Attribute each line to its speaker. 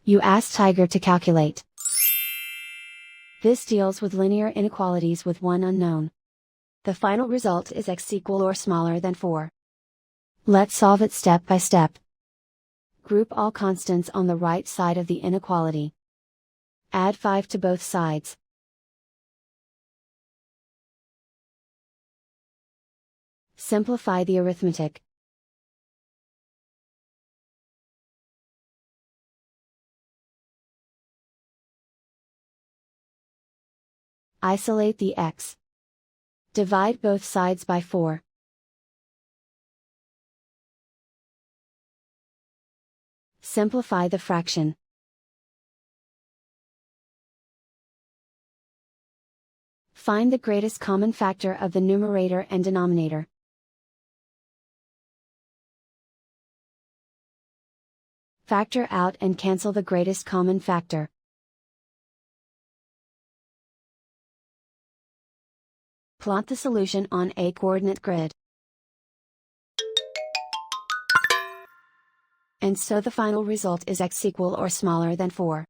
Speaker 1: You ask Tiger to calculate. This deals with linear inequalities with one unknown. The final result is x equal or smaller than 4. Let's solve it step by step. Group all constants on the right side of the inequality. Add 5 to both sides. Simplify the arithmetic. Isolate the x. Divide both sides by 4. Simplify the fraction. Find the greatest common factor of the numerator and denominator. Factor out and cancel the greatest common factor. Plot the solution on a coordinate grid. And so the final result is x equal or smaller than 4.